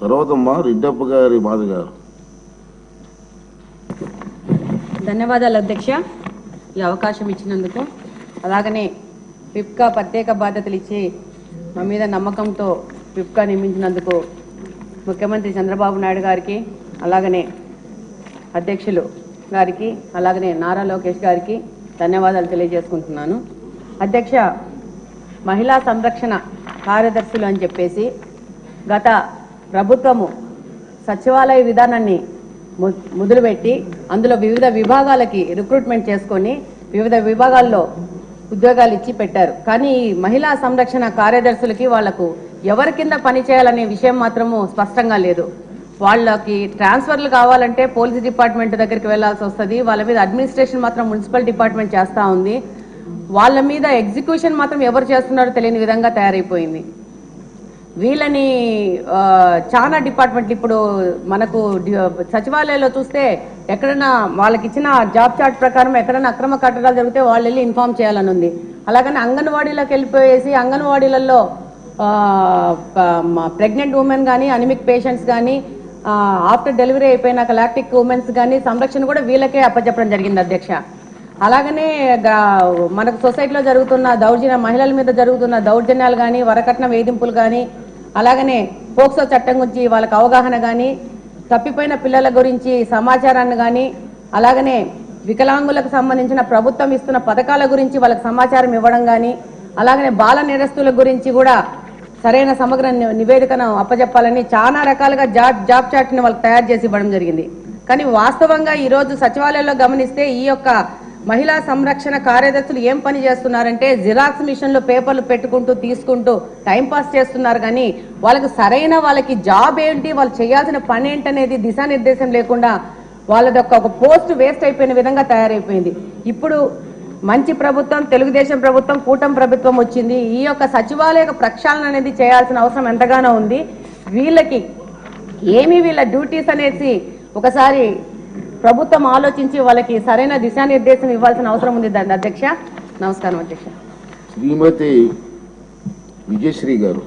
తర్వాత రెడ్డప్ప గారి బాధ గారు. ధన్యవాదాలు అధ్యక్ష, ఈ అవకాశం ఇచ్చినందుకు. అలాగనే పిప్కా ప్రత్యేక బాధ్యతలు ఇచ్చి మా మీద నమ్మకంతో పిప్కా నియమించినందుకు ముఖ్యమంత్రి చంద్రబాబు నాయుడు గారికి, అలాగనే అధ్యక్షులు గారికి, అలాగనే నారా లోకేష్ గారికి ధన్యవాదాలు తెలియజేసుకుంటున్నాను. అధ్యక్ష, మహిళా సంరక్షణ కార్యదర్శులు అని చెప్పేసి గత ప్రభుత్వము సచివాలయ విధానాన్ని మొదలుపెట్టి అందులో వివిధ విభాగాలకి రిక్రూట్మెంట్ చేసుకొని వివిధ విభాగాల్లో ఉద్యోగాలు ఇచ్చి పెట్టారు. కానీ ఈ మహిళా సంరక్షణ కార్యదర్శులకి వాళ్లకు ఎవరి కింద పనిచేయాలనే విషయం మాత్రము స్పష్టంగా లేదు. వాళ్ళకి ట్రాన్స్ఫర్లు కావాలంటే పోలీస్ డిపార్ట్మెంట్ దగ్గరికి వెళ్లాల్సి వస్తుంది. వాళ్ళ మీద అడ్మినిస్ట్రేషన్ మాత్రం మున్సిపల్ డిపార్ట్మెంట్ చేస్తూ ఉంది. వాళ్ళ మీద ఎగ్జిక్యూషన్ మాత్రం ఎవరు చేస్తున్నారో తెలియని విధంగా తయారైపోయింది. వీళ్ళని చాలా డిపార్ట్మెంట్లు ఇప్పుడు మనకు సచివాలయంలో చూస్తే ఎక్కడైనా వాళ్ళకి ఇచ్చిన జాబ్ చార్ట్ ప్రకారం ఎక్కడైనా అక్రమ కట్టడాలు జరిగితే వాళ్ళు వెళ్ళి ఇన్ఫార్మ్ చేయాలని ఉంది. అలాగని అంగన్వాడీలోకి వెళ్ళిపోయేసి అంగన్వాడీలలో ప్రెగ్నెంట్ ఉమెన్ కానీ, అనిమిక్ పేషెంట్స్ కానీ, ఆఫ్టర్ డెలివరీ అయిపోయినాక లాక్టిక్ ఉమెన్స్ కానీ సంరక్షణ కూడా వీళ్ళకే అప్పచెప్పడం జరిగింది అధ్యక్ష. అలాగనే మనకు సొసైటీలో జరుగుతున్న మహిళల మీద జరుగుతున్న దౌర్జన్యాలు కానీ, వరకట్న వేధింపులు కానీ, అలాగనే పోక్సో చట్టం గురించి వాళ్ళకి అవగాహన కానీ, తప్పిపోయిన పిల్లల గురించి సమాచారాన్ని కానీ, అలాగనే వికలాంగులకు సంబంధించిన ప్రభుత్వం ఇస్తున్న పథకాల గురించి వాళ్ళకి సమాచారం ఇవ్వడం కానీ, అలాగనే బాల నేరస్తుల గురించి కూడా సరైన సమగ్ర నివేదికను అప్పచెప్పాలని చాలా రకాలుగా జాబ్ చార్ట్ని వాళ్ళకి తయారు చేసి ఇవ్వడం జరిగింది. కానీ వాస్తవంగా ఈరోజు సచివాలయంలో గమనిస్తే ఈ యొక్క మహిళా సంరక్షణ కార్యదర్శులు ఏం పని చేస్తున్నారంటే జిరాక్స్ మిషన్లో పేపర్లు పెట్టుకుంటూ తీసుకుంటూ టైంపాస్ చేస్తున్నారు. కానీ వాళ్ళకి జాబ్ ఏంటి, వాళ్ళు చేయాల్సిన పని ఏంటనేది దిశానిర్దేశం లేకుండా వాళ్ళది ఒక పోస్ట్ వేస్ట్ అయిపోయిన విధంగా తయారైపోయింది. ఇప్పుడు మంచి ప్రభుత్వం, తెలుగుదేశం ప్రభుత్వం, కూటమి ప్రభుత్వం వచ్చింది. ఈ యొక్క సచివాలయ ప్రక్షాళన అనేది చేయాల్సిన అవసరం ఎంతగానో ఉంది. వీళ్ళకి వీళ్ళ డ్యూటీస్ అనేసి ఒకసారి ప్రభుత్వం ఆలోచించి వాళ్ళకి సరైన దిశానిర్దేశం ఇవ్వాల్సిన అవసరం ఉంది అధ్యక్ష. నమస్కారం అధ్యక్ష. శ్రీమతి విజయశ్రీ గారు.